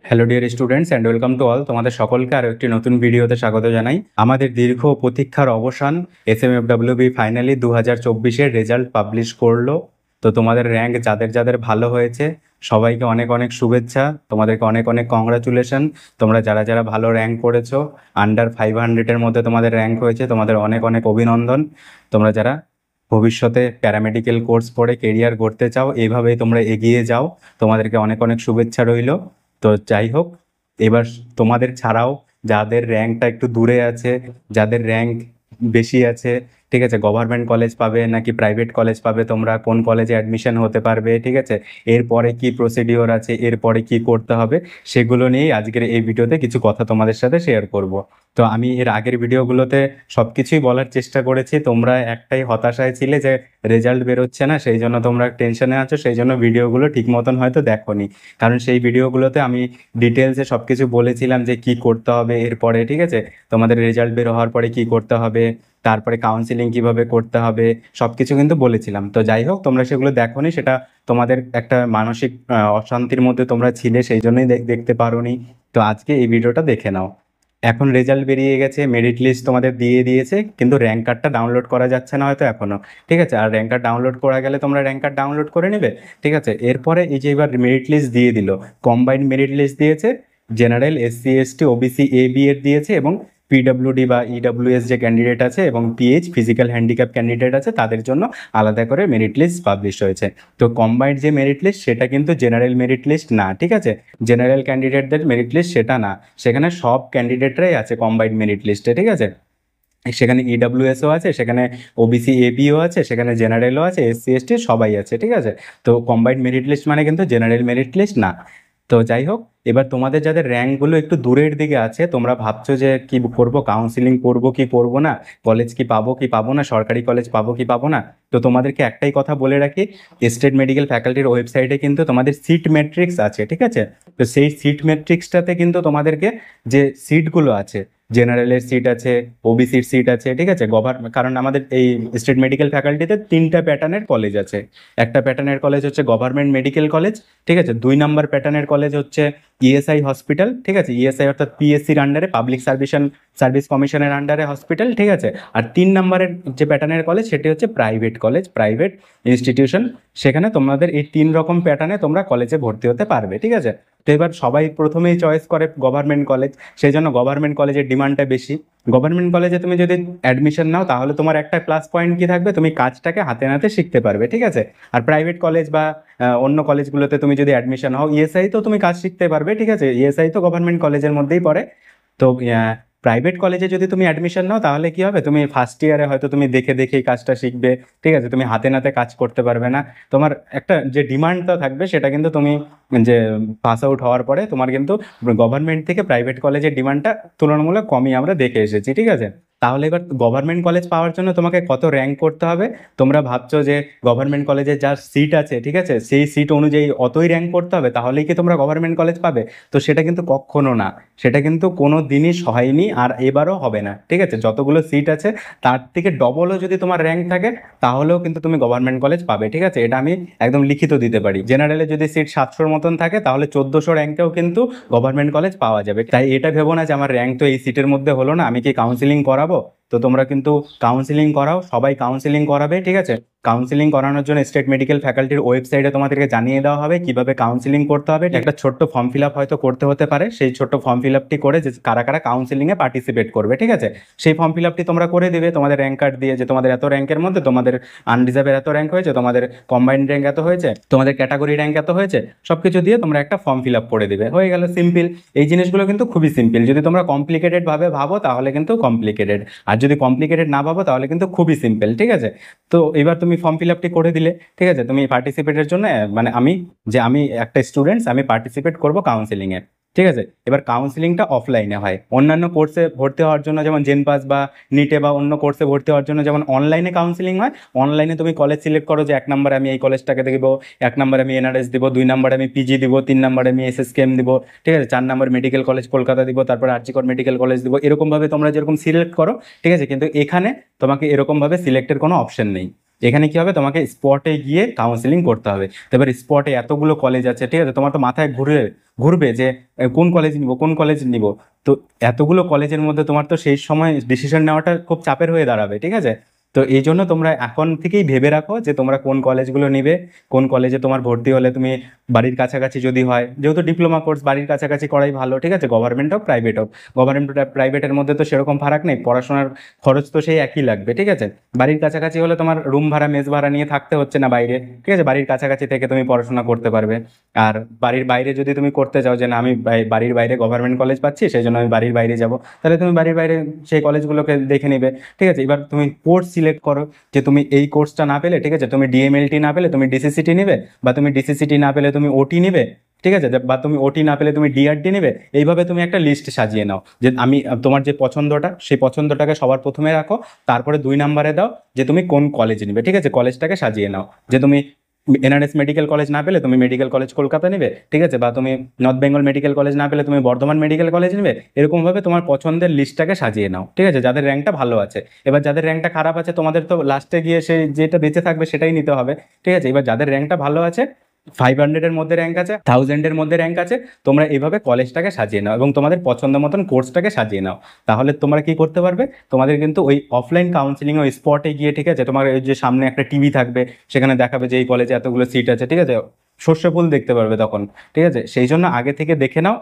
Hello dear students and welcome to all. তোমাদের সকলকে আরও একটি নতুন ভিডিওতে স্বাগত জানাই। আমাদের দীর্ঘ প্রতীক্ষার অবসান, SMFWB ফাইনালি 2024-এর রেজাল্ট পাবলিশ করলো। তো তোমাদের র্যাঙ্ক যাদের যাদের ভালো হয়েছে সবাইকে অনেক অনেক শুভেচ্ছা, তোমাদেরকে অনেক অনেক কংগ্রাচুলেশন। তোমরা যারা যারা ভালো র্যাঙ্ক করেছো, আন্ডার 500-এর মধ্যে তোমাদের র্যাঙ্ক হয়েছে, তোমাদের অনেক অনেক অভিনন্দন। তোমরা যারা ভবিষ্যতে প্যারামেডিক্যাল কোর্স পড়ে কেরিয়ার গড়তে চাও, এইভাবেই তোমরা এগিয়ে যাও, তোমাদেরকে অনেক অনেক শুভেচ্ছা রইলো। তো যাই হোক, এবার তোমাদের ছাড়াও যাদের র্যাঙ্কটা একটু দূরে আছে, যাদের র্যাঙ্ক বেশি আছে, ঠিক আছে, গভর্নমেন্ট কলেজ পাবে নাকি প্রাইভেট কলেজ পাবে, তোমরা কোন কলেজে অ্যাডমিশন হতে পারবে, ঠিক আছে, এরপরে কি প্রসিডিওর আছে, এরপরে কি করতে হবে, সেগুলো নিয়েই আজকের এই ভিডিওতে কিছু কথা তোমাদের সাথে শেয়ার করব। তো আমি এর আগের ভিডিওগুলোতে সব কিছুই বলার চেষ্টা করেছি, তোমরা একটাই হতাশায় ছিলে যে রেজাল্ট বেরোচ্ছে না, সেই জন্য তোমরা টেনশনে আছো, সেই জন্য ভিডিওগুলো ঠিক মতন হয়তো দেখোনি। কারণ সেই ভিডিওগুলোতে আমি ডিটেলসে সব কিছু বলেছিলাম যে কি করতে হবে এরপরে, ঠিক আছে, তোমাদের রেজাল্ট বের হওয়ার পরে কি করতে হবে, তারপরে কাউন্সিলিং কিভাবে করতে হবে, সব কিছু কিন্তু বলেছিলাম। তো যাই হোক, তোমরা সেগুলো দেখোনি, সেটা তোমাদের একটা মানসিক অশান্তির মধ্যে তোমরা ছিলে, সেই জন্যই দেখতে পারোনি। তো আজকে এই ভিডিওটা দেখে নাও। এখন রেজাল্ট বেরিয়ে গেছে, মেরিট লিস্ট তোমাদের দিয়ে দিয়েছে, কিন্তু র্যাঙ্ক কার্ডটা ডাউনলোড করা যাচ্ছে না হয়তো এখনো, ঠিক আছে। আর র্যাঙ্ক কার্ড ডাউনলোড করা গেলে তোমরা র্যাঙ্ক কার্ড ডাউনলোড করে নেবে, ঠিক আছে। এরপরে এই যে এবার মেরিট লিস্ট দিয়ে দিল, কম্বাইন্ড মেরিট লিস্ট দিয়েছে, general, SC ST OBC AB এর দিয়েছে, এবং PWD বা EWS যে ক্যান্ডিডেট আছে এবং PH ফিজিক্যাল হ্যান্ডিক্যাপ ক্যান্ডিডেট আছে তাদের জন্য আলাদা করে মেরিট লিস্ট পাবলিশ হয়েছে। তো কম্বাইন্ড যে মেরিট লিস্ট সেটা কিন্তু জেনারেল মেরিট লিস্ট না, ঠিক আছে, জেনারেল ক্যান্ডিডেটদের মেরিট লিস্ট সেটা না, সেখানে সব ক্যান্ডিডেটরাই আছে কম্বাইন্ড মেরিট লিস্টে, ঠিক আছে। সেখানে EWSও আছে, সেখানে OBC ABও আছে, সেখানে জেনারেলও আছে, SC ST সবাই আছে, ঠিক আছে। তো কম্বাইন্ড মেরিট লিস্ট মানে কিন্তু জেনারেল মেরিট লিস্ট না। তো যাই হোক, এবার তোমাদের যাদের র্যাঙ্কগুলো একটু দূরের দিকে আছে, তোমরা ভাবছো যে কি করব, কাউন্সিলিং করব কি করব না, কলেজ কি পাবো কি পাবো না, সরকারি কলেজ পাবো কি পাবো না। তো তোমাদেরকে একটাই কথা বলে রাখি, স্টেট মেডিকেল ফ্যাকাল্টির ওয়েবসাইটে কিন্তু তোমাদের সিট ম্যাট্রিক্স আছে, ঠিক আছে। তো সেই সিট ম্যাট্রিক্সটাতে কিন্তু তোমাদেরকে যে সিটগুলো আছে, জেনারেলের সিট আছে, OBCর সিট আছে, ঠিক আছে, কারণ আমাদের এই স্টেট মেডিকেল ফ্যাকাল্টিতে 3টা প্যাটার্নের কলেজ আছে। একটা প্যাটার্নের কলেজ হচ্ছে গভর্নমেন্ট মেডিকেল কলেজ, ঠিক আছে। 2 নম্বর প্যাটার্নের কলেজ হচ্ছে ESI হসপিটাল, ঠিক আছে, ESI অর্থাৎ PSCর আন্ডারে, পাবলিক সার্ভিস কমিশনের আন্ডারে হসপিটাল, ঠিক আছে। আর 3 নম্বরের যে প্যাটার্নের কলেজ সেটি হচ্ছে প্রাইভেট কলেজ, প্রাইভেট ইনস্টিটিউশন। সেখানে তোমাদের এই 3 রকম প্যাটার্নে তোমরা কলেজে ভর্তি হতে পারবে, ঠিক আছে। তো এবার সবাই প্রথমেই চয়েস করে গভর্নমেন্ট কলেজ, সেই জন্য গভর্নমেন্ট কলেজের ডিমান্ডটা বেশি। গভর্নমেন্ট কলেজে তুমি যদি অ্যাডমিশন নাও তাহলে তোমার একটা প্লাস পয়েন্ট কি থাকবে, তুমি কাজটাকে হাতে নাতে শিখতে পারবে, ঠিক আছে। আর প্রাইভেট কলেজ বা অন্য কলেজগুলোতে তুমি যদি অ্যাডমিশন হও, ESI তো তুমি কাজ শিখতে পারবে, ঠিক আছে, ESI তো গভর্নমেন্ট কলেজের মধ্যেই পড়ে। তো প্রাইভেট কলেজে যদি তুমি অ্যাডমিশন নাও তাহলে কি হবে, তুমি ফার্স্ট ইয়ারে হয়তো তুমি দেখে দেখেই কাজটা শিখবে, ঠিক আছে, তুমি হাতে নাতে কাজ করতে পারবে না। তোমার একটা যে ডিমান্ডটা থাকবে সেটা কিন্তু তুমি যে পাস আউট হওয়ার পরে তোমার কিন্তু গভর্নমেন্ট থেকে প্রাইভেট কলেজের ডিমান্ডটা তুলনামূলক কমই আমরা দেখে এসেছি, ঠিক আছে। তাহলে এবার গভর্নমেন্ট কলেজ পাওয়ার জন্য তোমাকে কত র্যাঙ্ক করতে হবে। তোমরা ভাবছো যে গভর্নমেন্ট কলেজে যার সিট আছে, ঠিক আছে, সেই সিট অনুযায়ী অতই র্যাঙ্ক করতে হবে তাহলেই কি তোমরা গভর্নমেন্ট কলেজ পাবে। তো সেটা কিন্তু কখনো না, সেটা কিন্তু কোনো দিনই হয়নি, আর এবারও হবে না, ঠিক আছে। যতগুলো সিট আছে তার থেকে ডবলও যদি তোমার র্যাঙ্ক থাকে তাহলেও কিন্তু তুমি গভর্নমেন্ট কলেজ পাবে, ঠিক আছে, এটা আমি একদম লিখিত দিতে পারি। জেনারেলে যদি সিট 700-র মতন থাকে তাহলে 1400 র্যাঙ্কেও কিন্তু গভর্নমেন্ট কলেজ পাওয়া যাবে। তাই এটা ভেবো না যে আমার র্যাঙ্ক তো এই সিটের মধ্যে হলো না, আমি কি কাউন্সিলিং করাবো। তো তোমরা কিন্তু কাউন্সিলিং করাও, সবাই কাউন্সিলিং করাবে, ঠিক আছে। কাউন্সিলিং করানোর জন্য স্টেট মেডিকেল ফ্যাকাল্টির ওয়েবসাইটে তোমাদেরকে জানিয়ে দেওয়া হবে কিভাবে কাউন্সিলিং করতে হবে। একটা ছোট্ট ফর্ম ফিল আপ হয়তো করতে হতে পারে, সেই ছোট্ট ফর্ম ফিল আপটি করে যে কারা কারা কাউন্সিলিংয়ে পার্টিসিপেট করবে, ঠিক আছে, সেই ফর্ম ফিল আপটি তোমরা করে দেবে তোমাদের র্যাঙ্ক কার্ড দিয়ে, যে তোমাদের এত র্যাঙ্কের মধ্যে তোমাদের আনরিজার্ভের এত র্যাঙ্ক হয়েছে, তোমাদের কম্বাইন্ড র্যাঙ্ক এত হয়েছে, তোমাদের ক্যাটাগরি র্যাঙ্ক এত হয়েছে, সবকিছু দিয়ে তোমরা একটা ফর্ম ফিল আপ করে দিবে, হয়ে গেল, সিম্পল। এই জিনিসগুলো কিন্তু খুবই সিম্পল, যদি তোমরা কমপ্লিকেটেড ভাবে ভাবো তাহলে কিন্তু কমপ্লিকেটেড, আর যদি কমপ্লিকেটেড না ভাবো তাহলে কিন্তু খুবই সিম্পল, ঠিক আছে। তো এবার তুমি ফর্ম ফিল আপটি করে দিলে, ঠিক আছে, তুমি পার্টিসিপেটের জন্য, মানে আমি একটা স্টুডেন্টস, আমি পার্টিসিপেট করবো কাউন্সিলিংয়ে, ঠিক আছে। এবার কাউন্সিলিংটা অফলাইনে হয়, অন্যান্য কোর্সে ভর্তি হওয়ার জন্য যেমন জেনপাস বা নিটে বা অন্য কোর্সে ভর্তি হওয়ার জন্য যেমন অনলাইনে কাউন্সিলিং হয়, অনলাইনে তুমি কলেজ সিলেক্ট করো যে 1 নম্বরে আমি এই কলেজটাকে দেবো, 1 নম্বরে আমি NRS দিব, 2 নম্বরে আমি PG দিব, 3 নম্বরে আমি SSKM দিব, ঠিক আছে, 4 নম্বর মেডিকেল কলেজ কলকাতা দিব, তারপর আরজিকর মেডিকেল কলেজ দিব, এরকমভাবে তোমরা যেরকম সিলেক্ট করো, ঠিক আছে। কিন্তু এখানে তোমাকে এরকমভাবে সিলেক্টের কোনো অপশন নেই, এখানে কি হবে, তোমাকে স্পটে গিয়ে কাউন্সিলিং করতে হবে। তো এবার স্পটে এতগুলো কলেজ আছে, ঠিক আছে, তোমার তো মাথায় ঘুরবে যে কোন কলেজ নিব কোন কলেজ নিব। তো এতগুলো কলেজের মধ্যে তোমার তো সেই সময় ডিসিশন নেওয়াটা খুব চাপের হয়ে দাঁড়াবে, ঠিক আছে। তো এই জন্য তোমরা এখন থেকেই ভেবে রাখো যে তোমরা কোন কলেজগুলো নিবে, কোন কলেজে তোমার ভর্তি হলে তুমি বাড়ির কাছাকাছি যদি হয়, যেহেতু ডিপ্লোমা কোর্স বাড়ির কাছাকাছি করাই ভালো, ঠিক আছে, গভর্নমেন্ট হোক প্রাইভেট হোক। গভর্নমেন্ট প্রাইভেটের মধ্যে তো সেরকম ফারাক নেই, পড়াশোনার খরচ তো সেই একই লাগবে, ঠিক আছে। বাড়ির কাছাকাছি হলে তোমার রুম ভাড়া মেস ভাড়া নিয়ে থাকতে হচ্ছে না বাইরে, ঠিক আছে, বাড়ির কাছাকাছি থেকে তুমি পড়াশোনা করতে পারবে। আর বাড়ির বাইরে যদি তুমি করতে চাও যে না আমি বাড়ির বাইরে গভর্নমেন্ট কলেজ পাচ্ছি সেই জন্য আমি বাড়ির বাইরে যাব, তাহলে তুমি বাড়ির বাইরে সেই কলেজগুলোকে দেখে নিবে, ঠিক আছে। এবার তুমি কোর্স সিলেক্ট করো যে তুমি এই কোর্সটা না পেলে, ঠিক আছে, তুমি ডিএমএলটি না পেলে তুমি ডিসিসিটি নিবে, বা তুমি ডিসিসিটি না পেলে তুমি ওটি নিবে, ঠিক আছে, বা তুমি ওটি না পেলে তুমি ডিআরডি নেবে। এইভাবে তুমি একটা লিস্ট সাজিয়ে নাও যে আমি তোমার যে পছন্দটা সেই পছন্দটাকে সবার প্রথমে রাখো, তারপরে 2 নম্বরে দাও যে তুমি কোন কলেজ নিবে, ঠিক আছে, কলেজটাকে সাজিয়ে নাও যে তুমি এনআরএস মেডিকেল কলেজ না পেলে তুমি মেডিকেল কলেজ কলকাতা নেবে, ঠিক আছে, বা তুমি নর্থ বেঙ্গল মেডিকেল কলেজ না পেলে তুমি বর্ধমান মেডিকেল কলেজ নেবে। এরকমভাবে তোমার পছন্দের লিস্টটাকে সাজিয়ে নাও, ঠিক আছে, যাদের র্যাঙ্কটা ভালো আছে। এবার যাদের র্যাঙ্কটা খারাপ আছে তোমাদের তো লাস্টে গিয়ে সেই যেটা বেঁচে থাকবে সেটাই নিতে হবে, ঠিক আছে। এবার যাদের র্যাঙ্কটা ভালো আছে, 500-এর মধ্যে র্যাঙ্ক আছে, 1000-এর মধ্যে র্যাঙ্ক আছে, তোমরা এইভাবে কলেজটাকে সাজিয়ে নাও এবং তোমাদের পছন্দ মতন কোর্সটাকে সাজিয়ে নাও। তাহলে তোমরা কি করতে পারবে, তোমাদের কিন্তু ওই অফলাইন কাউন্সিলিং ওই স্পটে গিয়ে, ঠিক আছে, তোমার ওই যে সামনে একটা টিভি থাকবে, সেখানে দেখাবে যে এই কলেজে এতগুলো সিট আছে, ঠিক আছে, শস্য ফুল দেখতে পারবে তখন, ঠিক আছে। সেই জন্য আগে থেকে দেখে নাও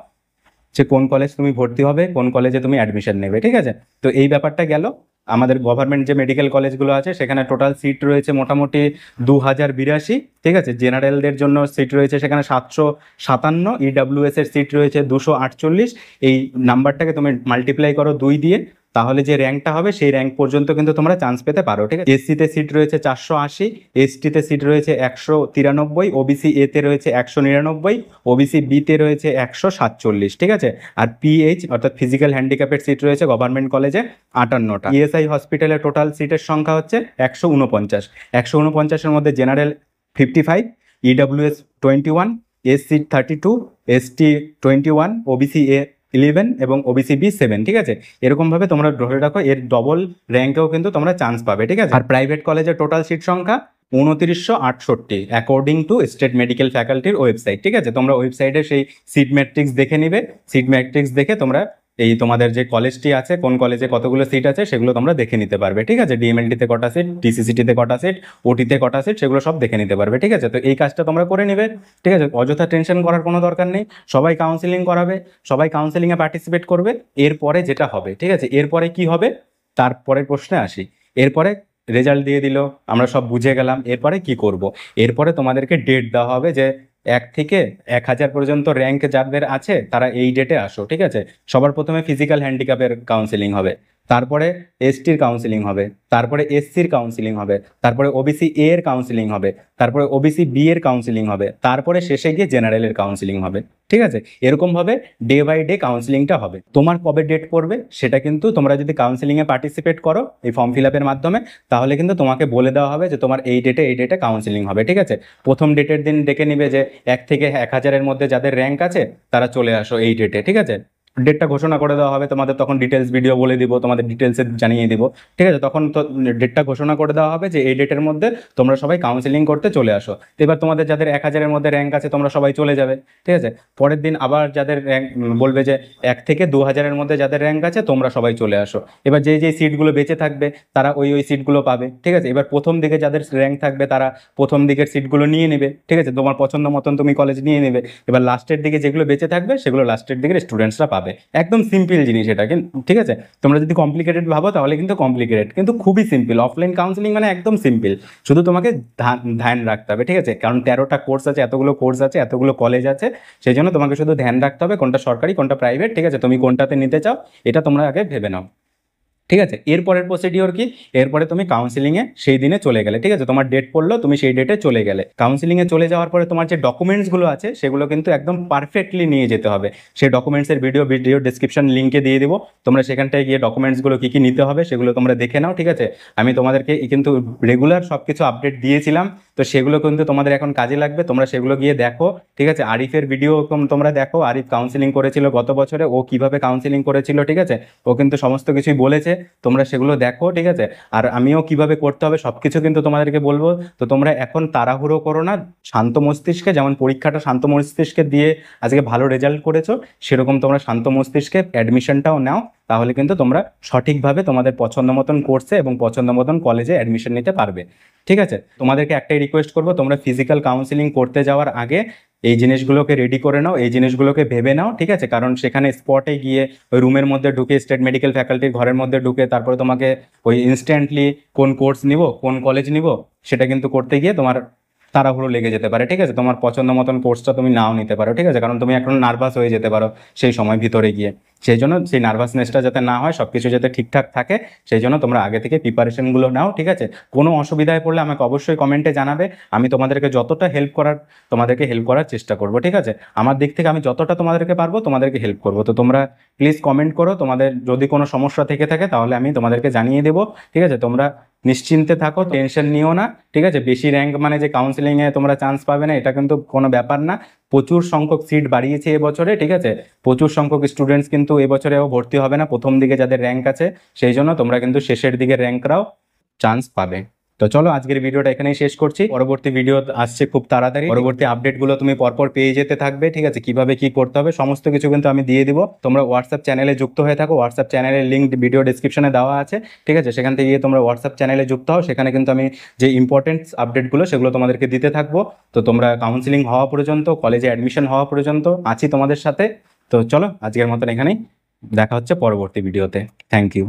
যে কোন কলেজ তুমি ভর্তি হবে, কোন কলেজে তুমি অ্যাডমিশন নেবে, ঠিক আছে। তো এই ব্যাপারটা গেল। আমাদের গভর্নমেন্ট যে মেডিকেল কলেজগুলো আছে সেখানে টোটাল সিট রয়েছে মোটামুটি 2082, ঠিক আছে। জেনারেলদের জন্য সিট রয়েছে সেখানে 757, ইডাব্লিউএস এর সিট রয়েছে 248। এই নাম্বারটাকে তুমি মাল্টিপ্লাই করো 2 দিয়ে, তাহলে যে র্যাঙ্কটা হবে সেই র্যাঙ্ক পর্যন্ত কিন্তু তোমরা চান্স পেতে পারো, ঠিক আছে। এসসিতে সিট রয়েছে 480, এসটিতে সিট রয়েছে 193, ওবিসি এতে রয়েছে 199, ওবিসি বিতে রয়েছে 147, ঠিক আছে। আর পিএইচ অর্থাৎ ফিজিক্যাল হ্যান্ডিক্যাপের সিট রয়েছে গভর্নমেন্ট কলেজে 58টা। ইএসআই হসপিটালে টোটাল সিটের সংখ্যা হচ্ছে 149। 149-এর মধ্যে general 55, EWS 21, SC 32, ST 21, OBC A 11 এবং ওবিসি বি 7, ঠিক আছে। এরকমভাবে তোমরা ধরে রাখো এর ডবল র্যাঙ্কেও কিন্তু তোমরা চান্স পাবে, ঠিক আছে। আর প্রাইভেট কলেজের টোটাল সিট সংখ্যা 2968 অ্যাকর্ডিং টু স্টেট মেডিকেল ফ্যাকাল্টির ওয়েবসাইট, ঠিক আছে। তোমরা ওয়েবসাইটে সেই সিট ম্যাট্রিক্স দেখে নিবে, সিট ম্যাট্রিক্স দেখে তোমরা এই তোমাদের যে কলেজটি আছে কোন কলেজে কতগুলো সিট আছে সেগুলো তোমরা দেখে নিতে পারবে, ঠিক আছে। ডিএমএলটিতে কটা সিট, ডিসিসিটিতে কটা সিট, ওটিতে কটা সিট, সেগুলো সব দেখে নিতে পারবে, ঠিক আছে। তো এই কাজটা তোমরা করে নিবে, ঠিক আছে, অযথা টেনশন করার কোনো দরকার নেই। সবাই কাউন্সিলিং করাবে, সবাই কাউন্সিলিংয়ে পার্টিসিপেট করবে। এরপরে যেটা হবে, ঠিক আছে, এরপরে কি হবে তারপরের প্রশ্নে আসি। এরপরে রেজাল্ট দিয়ে দিল, আমরা সব বুঝে গেলাম, এরপরে কি করব। এরপরে তোমাদেরকে ডেট দেওয়া হবে যে 1 থেকে 1000 পর্যন্ত র্যাঙ্ক যাদের আছে তারা এই ডেটে আসো, ঠিক আছে। সবার প্রথমে ফিজিক্যাল হ্যান্ডিক্যাপের কাউন্সিলিং হবে, তারপরে এসটির কাউন্সিলিং হবে, তারপরে এসসির কাউন্সিলিং হবে, তারপরে ওবিসি এ এর কাউন্সিলিং হবে, তারপরে ওবিসি বি এর কাউন্সিলিং হবে, তারপরে শেষে গিয়ে জেনারেলের কাউন্সিলিং হবে, ঠিক আছে। এরকমভাবে ডে বাই ডে কাউন্সিলিংটা হবে। তোমার কবে ডেট পড়বে সেটা কিন্তু তোমরা যদি কাউন্সিলিংয়ে পার্টিসিপেট করো এই ফর্ম ফিল আপের মাধ্যমে, তাহলে কিন্তু তোমাকে বলে দেওয়া হবে যে তোমার এই ডেটে কাউন্সিলিং হবে, ঠিক আছে। প্রথম ডেটের দিন ডেকে নিবে যে 1 থেকে 1000-এর মধ্যে যাদের র্যাঙ্ক আছে তারা চলে আসো এই ডেটে, ঠিক আছে। ডেটটা ঘোষণা করে দেওয়া হবে, তোমাদের তখন ডিটেলস ভিডিও বলে দিব, তোমাদের ডিটেলসে জানিয়ে দিব, ঠিক আছে। তখন তো ডেটটা ঘোষণা করে দেওয়া হবে যে এই ডেটের মধ্যে তোমরা সবাই কাউন্সিলিং করতে চলে আসো। এবার তোমাদের যাদের 1000-এর মধ্যে র্যাঙ্ক আছে তোমরা সবাই চলে যাবে, ঠিক আছে। পরের দিন আবার যাদের র্যাঙ্ক বলবে যে 1 থেকে 2000-এর মধ্যে যাদের র্যাঙ্ক আছে তোমরা সবাই চলে আসো। এবার যে সিটগুলো বেঁচে থাকবে তারা ওই সিটগুলো পাবে, ঠিক আছে। এবার প্রথম দিকে যাদের র্যাঙ্ক থাকবে তারা প্রথম দিকের সিটগুলো নিয়ে নেবে, ঠিক আছে, তোমার পছন্দ মতন তুমি কলেজ নিয়ে নেবে। এবার লাস্টের দিকে যেগুলো বেঁচে থাকবে সেগুলো লাস্টের দিকের স্টুডেন্টসরা পাবে। একদম সিম্পল জিনিস এটা, কিন্তু ঠিক আছে। তোমরা যদি কমপ্লিকেটেড ভাবো তাহলে কিন্তু কমপ্লিকেটেড, কিন্তু খুবই সিম্পল। অফলাইন কাউন্সিলিং মানে একদম সিম্পল, শুধু তোমাকে ধ্যান রাখতে হবে, ঠিক আছে। কারণ 13টা কোর্স আছে, এতগুলো কোর্স আছে, এতগুলো কলেজ আছে, সেই জন্য তোমাকে শুধু ধ্যান রাখতে হবে কোনটা সরকারি কোনটা প্রাইভেট, ঠিক আছে। তুমি কোনটাতে নিতে চাও এটা তোমরা আগে ভেবে নাও, ঠিক আছে। এরপরের প্রসিডিওর কি, এরপরে তুমি কাউন্সিলিংয়ে সেই দিনে চলে গেলে, ঠিক আছে। তোমার ডেট পড়লো, তুমি সেই ডেটে চলে গেলে। কাউন্সিলিংয়ে চলে যাওয়ার পরে তোমার যে ডকুমেন্টসগুলো আছে সেগুলো কিন্তু একদম পারফেক্টলি নিয়ে যেতে হবে। সেই ডকুমেন্টসের ভিডিও ডিসক্রিপশন লিঙ্কে দিয়ে দিব, তোমরা সেখানটায় গিয়ে ডকুমেন্টসগুলো কী কী নিতে হবে সেগুলো তোমরা দেখে নাও, ঠিক আছে। আমি তোমাদেরকে কিন্তু রেগুলার সব কিছু আপডেট দিয়েছিলাম, তো সেগুলো কিন্তু তোমাদের এখন কাজে লাগবে, তোমরা সেগুলো গিয়ে দেখো, ঠিক আছে। আরিফের ভিডিও তোমরা দেখো, আরিফ কাউন্সিলিং করেছিল গত বছরে, ও কিভাবে কাউন্সিলিং করেছিল, ঠিক আছে। ও কিন্তু সমস্ত কিছুই বলেছে, তোমরা সেগুলো দেখো, ঠিক আছে। আর আমিও কিভাবে করতে হবে সবকিছু কিন্তু তোমাদেরকে বলবো। তো তোমরা এখন তাড়াহুড়ো করো না, শান্ত মস্তিষ্কে, যেমন পরীক্ষাটা শান্ত মস্তিষ্কে দিয়ে আজকে ভালো রেজাল্ট করেছো, সেরকম তোমরা শান্ত মস্তিষ্কে অ্যাডমিশনটাও নাও। তাহলে কিন্তু তোমরা সঠিকভাবে তোমাদের পছন্দ মতন কোর্সে এবং পছন্দ মতন কলেজে অ্যাডমিশন নিতে পারবে, ঠিক আছে। তোমাদেরকে একটাই রিকোয়েস্ট করবো, তোমরা ফিজিক্যাল কাউন্সিলিং করতে যাওয়ার আগে এই জিনিসগুলোকে রেডি করে নাও, এই জিনিসগুলোকে ভেবে নাও, ঠিক আছে। কারণ সেখানে স্পটে গিয়ে ওই রুমের মধ্যে ঢুকে, স্টেট মেডিকেল ফ্যাকাল্টির ঘরের মধ্যে ঢুকে তারপরে তোমাকে ওই ইনস্ট্যান্টলি কোন কোর্স নিব, কোন কলেজ নিব, সেটা কিন্তু করতে গিয়ে তোমার তাড়াহুড়ো লেগে যেতে পারে, ঠিক আছে। তোমার পছন্দ মতন কোর্সটা তুমি নাও নিতে পারো, ঠিক আছে। কারণ তুমি এখন নার্ভাস হয়ে যেতে পারো সেই সময় ভিতরে গিয়ে। সেই জন্য সেই নার্ভাসনেসটা যাতে না হয়, সব কিছু যাতে ঠিকঠাক থাকে, সেই জন্য তোমরা আগে থেকে প্রিপারেশনগুলো নাও, ঠিক আছে। কোনো অসুবিধায় পড়লে আমাকে অবশ্যই কমেন্টে জানাবে। আমি তোমাদেরকে যতটা হেল্প করার তোমাদেরকে হেল্প করার চেষ্টা করবো, ঠিক আছে। আমার দিক থেকে আমি যতটা তোমাদেরকে পারবো তোমাদেরকে হেল্প করবো। তো তোমরা প্লিজ কমেন্ট করো, তোমাদের যদি কোনো সমস্যা থেকে থাকে তাহলে আমি তোমাদেরকে জানিয়ে দেবো, ঠিক আছে। তোমরা নিশ্চিন্তে থাকো, টেনশন নিও না, ঠিক আছে। বেশি র্যাঙ্ক মানে যে কাউন্সিলিংয়ে তোমরা চান্স পাবে না, এটা কিন্তু কোনো ব্যাপার না। প্রচুর সংখ্যক সিট বাড়িয়েছে এবছরে, ঠিক আছে। প্রচুর সংখ্যক স্টুডেন্টস কিন্তু এবছরেও ভর্তি হবে না প্রথম দিকে যাদের র্যাঙ্ক আছে, সেই জন্য তোমরা কিন্তু শেষের দিকে র্যাঙ্করাও চান্স পাবে। তো চলো আজকের ভিডিওটা এখানেই শেষ করছি। পরবর্তী ভিডিও আসছে খুব তাড়াতাড়ি, পরবর্তী আপডেটগুলো তুমি পরপর পেয়ে যেতে থাকবে, ঠিক আছে। কিভাবে কি করতে হবে সমস্ত কিছু কিন্তু আমি দিয়ে দিব। তোমরা হোয়াটসঅ্যাপ চ্যানেলে যুক্ত হয়ে থাকো, হোয়াটসঅ্যাপ চ্যানেলের লিঙ্ক ভিডিও ডিসক্রিপশনে দেওয়া আছে, ঠিক আছে। সেখান থেকে গিয়ে তোমরা হোয়াটসঅ্যাপ চ্যানেলে যুক্ত হও, সেখানে কিন্তু আমি যে ইম্পর্টেন্ট আপডেটগুলো সেগুলো তোমাদেরকে দিতে থাকবো। তো তোমরা কাউন্সিলিং হওয়া পর্যন্ত, কলেজে অ্যাডমিশন হওয়া পর্যন্ত আছি তোমাদের সাথে। তো চলো আজকের মতন এখানেই, দেখা হচ্ছে পরবর্তী ভিডিওতে। Thank you.